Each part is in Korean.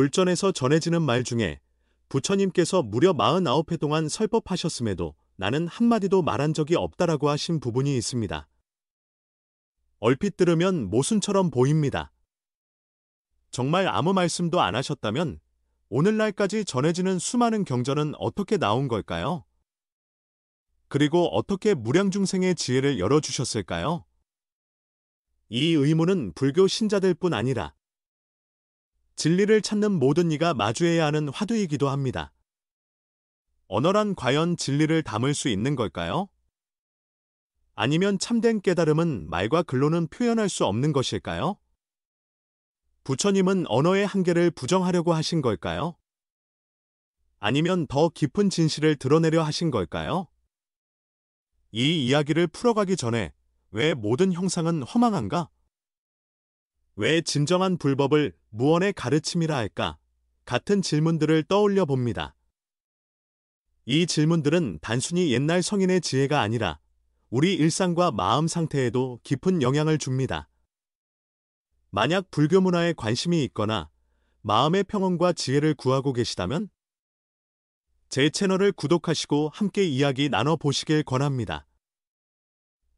불전에서 전해지는 말 중에 부처님께서 무려 49회 동안 설법하셨음에도 나는 한마디도 말한 적이 없다라고 하신 부분이 있습니다. 얼핏 들으면 모순처럼 보입니다. 정말 아무 말씀도 안 하셨다면 오늘날까지 전해지는 수많은 경전은 어떻게 나온 걸까요? 그리고 어떻게 무량중생의 지혜를 열어주셨을까요? 이 의문은 불교 신자들 뿐 아니라 진리를 찾는 모든 이가 마주해야 하는 화두이기도 합니다. 언어란 과연 진리를 담을 수 있는 걸까요? 아니면 참된 깨달음은 말과 글로는 표현할 수 없는 것일까요? 부처님은 언어의 한계를 부정하려고 하신 걸까요? 아니면 더 깊은 진실을 드러내려 하신 걸까요? 이 이야기를 풀어가기 전에 왜 모든 형상은 허망한가? 왜 진정한 불법을 무언의 가르침이라 할까? 같은 질문들을 떠올려 봅니다. 이 질문들은 단순히 옛날 성인의 지혜가 아니라 우리 일상과 마음 상태에도 깊은 영향을 줍니다. 만약 불교 문화에 관심이 있거나 마음의 평온과 지혜를 구하고 계시다면 제 채널을 구독하시고 함께 이야기 나눠보시길 권합니다.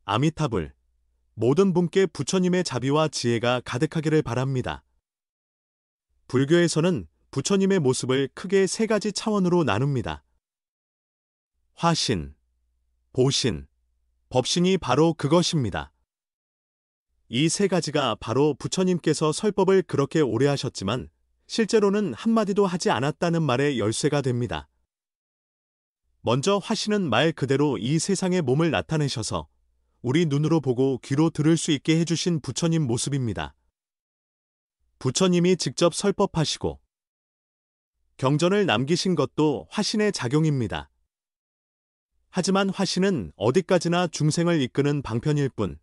아미타불, 모든 분께 부처님의 자비와 지혜가 가득하기를 바랍니다. 불교에서는 부처님의 모습을 크게 세 가지 차원으로 나눕니다. 화신, 보신, 법신이 바로 그것입니다. 이 세 가지가 바로 부처님께서 설법을 그렇게 오래 하셨지만 실제로는 한마디도 하지 않았다는 말의 열쇠가 됩니다. 먼저 화신은 말 그대로 이 세상의 몸을 나타내셔서 우리 눈으로 보고 귀로 들을 수 있게 해주신 부처님 모습입니다. 부처님이 직접 설법하시고 경전을 남기신 것도 화신의 작용입니다. 하지만 화신은 어디까지나 중생을 이끄는 방편일 뿐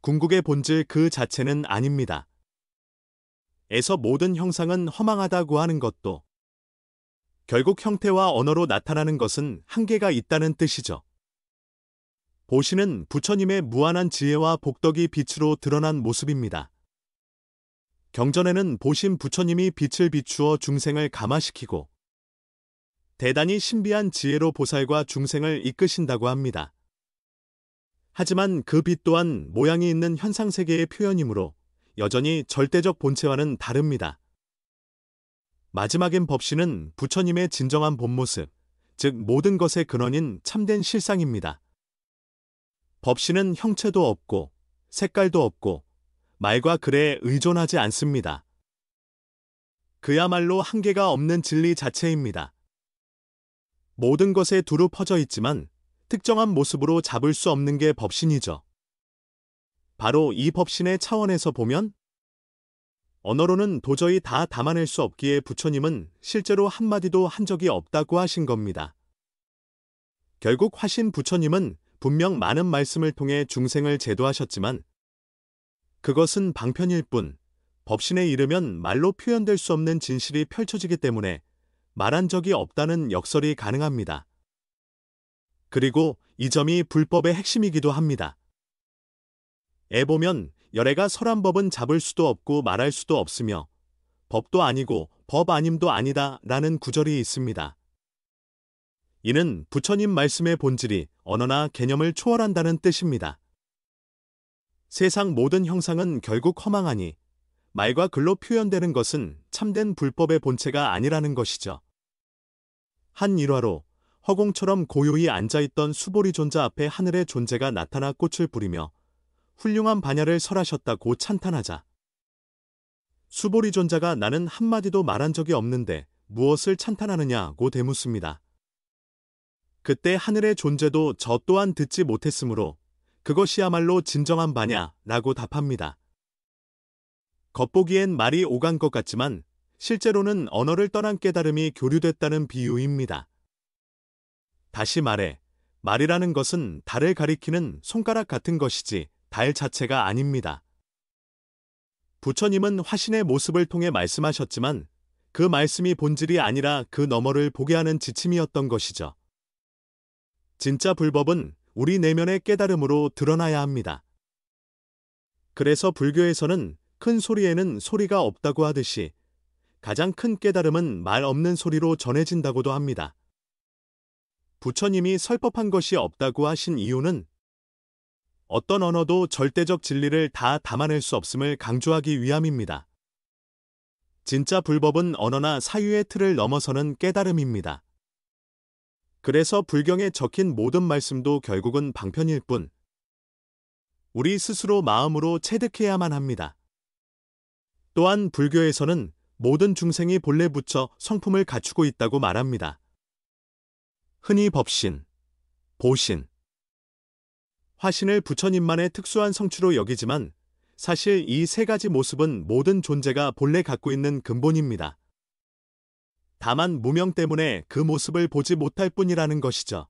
궁극의 본질 그 자체는 아닙니다. 에서 모든 형상은 허망하다고 하는 것도 결국 형태와 언어로 나타나는 것은 한계가 있다는 뜻이죠. 보신은 부처님의 무한한 지혜와 복덕이 빛으로 드러난 모습입니다. 경전에는 보신 부처님이 빛을 비추어 중생을 감화시키고 대단히 신비한 지혜로 보살과 중생을 이끄신다고 합니다. 하지만 그 빛 또한 모양이 있는 현상세계의 표현이므로 여전히 절대적 본체와는 다릅니다. 마지막엔 법신은 부처님의 진정한 본모습, 즉 모든 것의 근원인 참된 실상입니다. 법신은 형체도 없고 색깔도 없고 말과 글에 의존하지 않습니다. 그야말로 한계가 없는 진리 자체입니다. 모든 것에 두루 퍼져 있지만 특정한 모습으로 잡을 수 없는 게 법신이죠. 바로 이 법신의 차원에서 보면 언어로는 도저히 다 담아낼 수 없기에 부처님은 실제로 한마디도 한 적이 없다고 하신 겁니다. 결국 화신 부처님은 분명 많은 말씀을 통해 중생을 제도하셨지만 그것은 방편일 뿐 법신에 이르면 말로 표현될 수 없는 진실이 펼쳐지기 때문에 말한 적이 없다는 역설이 가능합니다. 그리고 이 점이 불법의 핵심이기도 합니다. 에 보면 열애가 설한 법은 잡을 수도 없고 말할 수도 없으며 법도 아니고 법 아님도 아니다 라는 구절이 있습니다. 이는 부처님 말씀의 본질이 언어나 개념을 초월한다는 뜻입니다. 세상 모든 형상은 결국 허망하니 말과 글로 표현되는 것은 참된 불법의 본체가 아니라는 것이죠. 한 일화로 허공처럼 고요히 앉아있던 수보리 존자 앞에 하늘의 존재가 나타나 꽃을 부리며 훌륭한 반야를 설하셨다고 찬탄하자 수보리 존자가 나는 한마디도 말한 적이 없는데 무엇을 찬탄하느냐고 되묻습니다. 그때 하늘의 존재도 저 또한 듣지 못했으므로 그것이야말로 진정한 반야라고 답합니다. 겉보기엔 말이 오간 것 같지만 실제로는 언어를 떠난 깨달음이 교류됐다는 비유입니다. 다시 말해 말이라는 것은 달을 가리키는 손가락 같은 것이지 달 자체가 아닙니다. 부처님은 화신의 모습을 통해 말씀하셨지만 그 말씀이 본질이 아니라 그 너머를 보게 하는 지침이었던 것이죠. 진짜 불법은 우리 내면의 깨달음으로 드러나야 합니다. 그래서 불교에서는 큰 소리에는 소리가 없다고 하듯이 가장 큰 깨달음은 말 없는 소리로 전해진다고도 합니다. 부처님이 설법한 것이 없다고 하신 이유는 어떤 언어도 절대적 진리를 다 담아낼 수 없음을 강조하기 위함입니다. 진짜 불법은 언어나 사유의 틀을 넘어서는 깨달음입니다. 그래서 불경에 적힌 모든 말씀도 결국은 방편일 뿐 우리 스스로 마음으로 체득해야만 합니다. 또한 불교에서는 모든 중생이 본래 부처 성품을 갖추고 있다고 말합니다. 흔히 법신, 보신, 화신을 부처님만의 특수한 성취로 여기지만 사실 이 세 가지 모습은 모든 존재가 본래 갖고 있는 근본입니다. 다만 무명 때문에 그 모습을 보지 못할 뿐이라는 것이죠.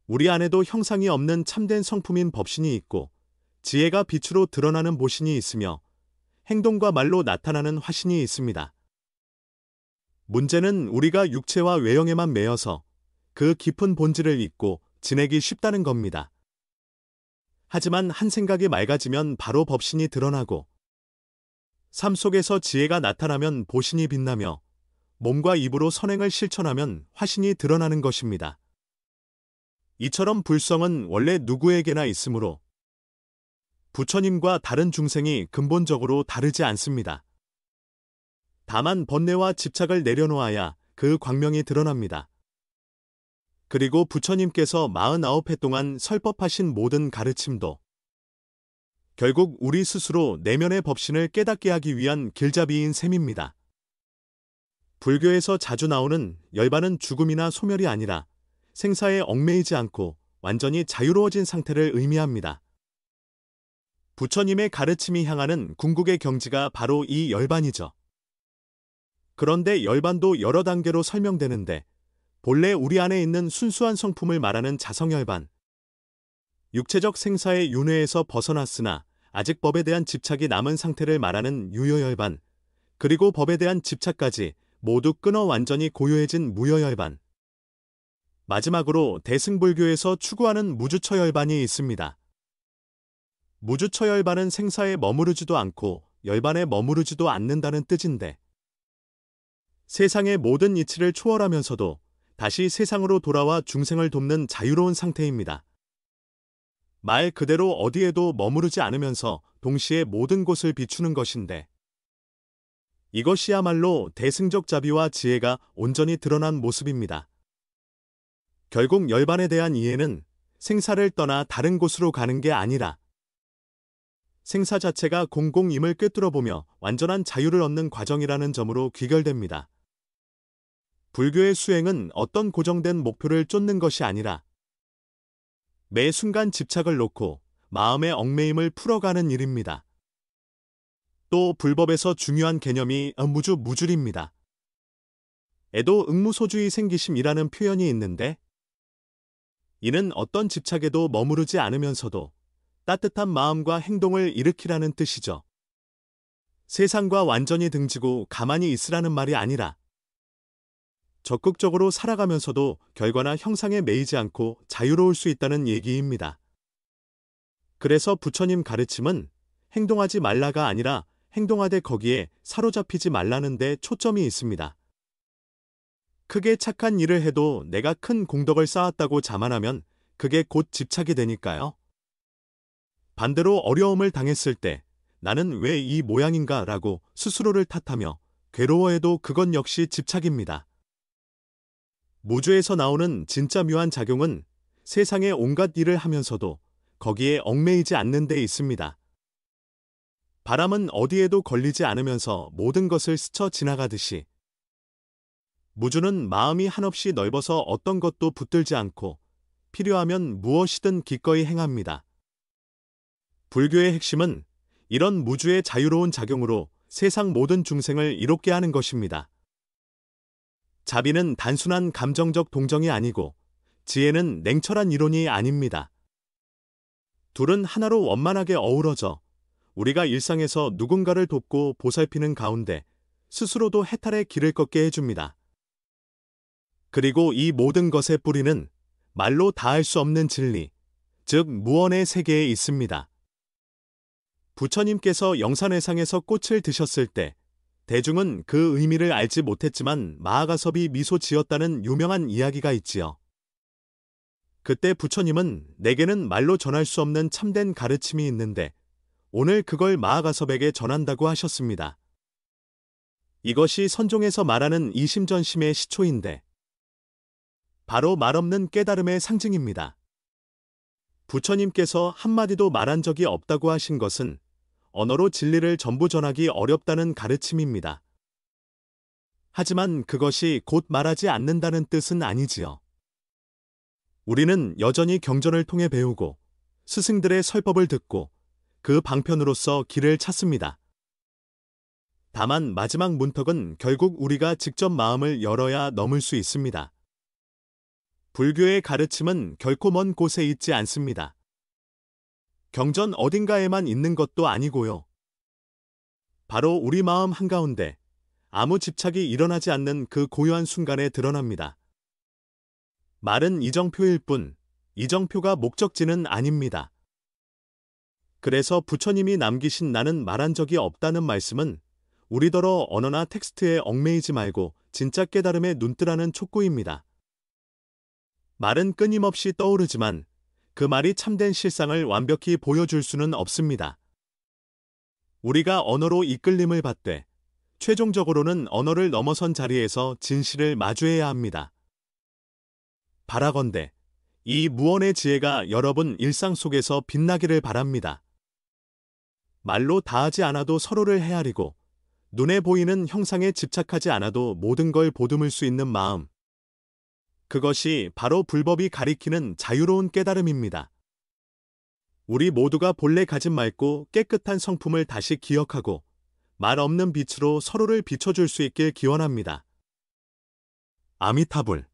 우리 안에도 형상이 없는 참된 성품인 법신이 있고 지혜가 빛으로 드러나는 보신이 있으며 행동과 말로 나타나는 화신이 있습니다. 문제는 우리가 육체와 외형에만 매여서 그 깊은 본질을 잊고 지내기 쉽다는 겁니다. 하지만 한 생각이 맑아지면 바로 법신이 드러나고 삶 속에서 지혜가 나타나면 보신이 빛나며 몸과 입으로 선행을 실천하면 화신이 드러나는 것입니다. 이처럼 불성은 원래 누구에게나 있으므로 부처님과 다른 중생이 근본적으로 다르지 않습니다. 다만 번뇌와 집착을 내려놓아야 그 광명이 드러납니다. 그리고 부처님께서 49회 동안 설법하신 모든 가르침도 결국 우리 스스로 내면의 법신을 깨닫게 하기 위한 길잡이인 셈입니다. 불교에서 자주 나오는 열반은 죽음이나 소멸이 아니라 생사에 얽매이지 않고 완전히 자유로워진 상태를 의미합니다. 부처님의 가르침이 향하는 궁극의 경지가 바로 이 열반이죠. 그런데 열반도 여러 단계로 설명되는데 본래 우리 안에 있는 순수한 성품을 말하는 자성열반, 육체적 생사의 윤회에서 벗어났으나 아직 법에 대한 집착이 남은 상태를 말하는 유효열반, 그리고 법에 대한 집착까지 모두 끊어 완전히 고요해진 무여열반, 마지막으로 대승불교에서 추구하는 무주처열반이 있습니다. 무주처열반은 생사에 머무르지도 않고 열반에 머무르지도 않는다는 뜻인데 세상의 모든 이치를 초월하면서도 다시 세상으로 돌아와 중생을 돕는 자유로운 상태입니다. 말 그대로 어디에도 머무르지 않으면서 동시에 모든 곳을 비추는 것인데 이것이야말로 대승적 자비와 지혜가 온전히 드러난 모습입니다. 결국 열반에 대한 이해는 생사를 떠나 다른 곳으로 가는 게 아니라 생사 자체가 공공임을 꿰뚫어보며 완전한 자유를 얻는 과정이라는 점으로 귀결됩니다. 불교의 수행은 어떤 고정된 목표를 쫓는 것이 아니라 매 순간 집착을 놓고 마음의 얽매임을 풀어가는 일입니다. 또 불법에서 중요한 개념이 무주입니다. 에도 응무소주의 생기심이라는 표현이 있는데 이는 어떤 집착에도 머무르지 않으면서도 따뜻한 마음과 행동을 일으키라는 뜻이죠. 세상과 완전히 등지고 가만히 있으라는 말이 아니라 적극적으로 살아가면서도 결과나 형상에 매이지 않고 자유로울 수 있다는 얘기입니다. 그래서 부처님 가르침은 행동하지 말라가 아니라 행동하되 거기에 사로잡히지 말라는 데 초점이 있습니다. 크게 착한 일을 해도 내가 큰 공덕을 쌓았다고 자만하면 그게 곧 집착이 되니까요. 반대로 어려움을 당했을 때 나는 왜 이 모양인가 라고 스스로를 탓하며 괴로워해도 그건 역시 집착입니다. 무주에서 나오는 진짜 묘한 작용은 세상의 온갖 일을 하면서도 거기에 얽매이지 않는 데 있습니다. 바람은 어디에도 걸리지 않으면서 모든 것을 스쳐 지나가듯이 무주는 마음이 한없이 넓어서 어떤 것도 붙들지 않고 필요하면 무엇이든 기꺼이 행합니다. 불교의 핵심은 이런 무주의 자유로운 작용으로 세상 모든 중생을 이롭게 하는 것입니다. 자비는 단순한 감정적 동정이 아니고 지혜는 냉철한 이론이 아닙니다. 둘은 하나로 원만하게 어우러져 우리가 일상에서 누군가를 돕고 보살피는 가운데 스스로도 해탈의 길을 걷게 해줍니다. 그리고 이 모든 것의 뿌리는 말로 다할 수 없는 진리, 즉 무언의 세계에 있습니다. 부처님께서 영산회상에서 꽃을 드셨을 때 대중은 그 의미를 알지 못했지만 마하가섭이 미소 지었다는 유명한 이야기가 있지요. 그때 부처님은 내게는 말로 전할 수 없는 참된 가르침이 있는데 오늘 그걸 마하가섭에게 전한다고 하셨습니다. 이것이 선종에서 말하는 이심전심의 시초인데 바로 말없는 깨달음의 상징입니다. 부처님께서 한마디도 말한 적이 없다고 하신 것은 언어로 진리를 전부 전하기 어렵다는 가르침입니다. 하지만 그것이 곧 말하지 않는다는 뜻은 아니지요. 우리는 여전히 경전을 통해 배우고 스승들의 설법을 듣고 그 방편으로서 길을 찾습니다. 다만 마지막 문턱은 결국 우리가 직접 마음을 열어야 넘을 수 있습니다. 불교의 가르침은 결코 먼 곳에 있지 않습니다. 경전 어딘가에만 있는 것도 아니고요. 바로 우리 마음 한가운데 아무 집착이 일어나지 않는 그 고요한 순간에 드러납니다. 말은 이정표일 뿐, 이정표가 목적지는 아닙니다. 그래서 부처님이 남기신 나는 말한 적이 없다는 말씀은 우리더러 언어나 텍스트에 얽매이지 말고 진짜 깨달음에 눈뜨라는 촉구입니다. 말은 끊임없이 떠오르지만 그 말이 참된 실상을 완벽히 보여줄 수는 없습니다. 우리가 언어로 이끌림을 받되 최종적으로는 언어를 넘어선 자리에서 진실을 마주해야 합니다. 바라건대 이 무언의 지혜가 여러분 일상 속에서 빛나기를 바랍니다. 말로 다하지 않아도 서로를 헤아리고 눈에 보이는 형상에 집착하지 않아도 모든 걸 보듬을 수 있는 마음. 그것이 바로 불법이 가리키는 자유로운 깨달음입니다. 우리 모두가 본래 가진 맑고 깨끗한 성품을 다시 기억하고 말 없는 빛으로 서로를 비춰줄 수 있길 기원합니다. 아미타불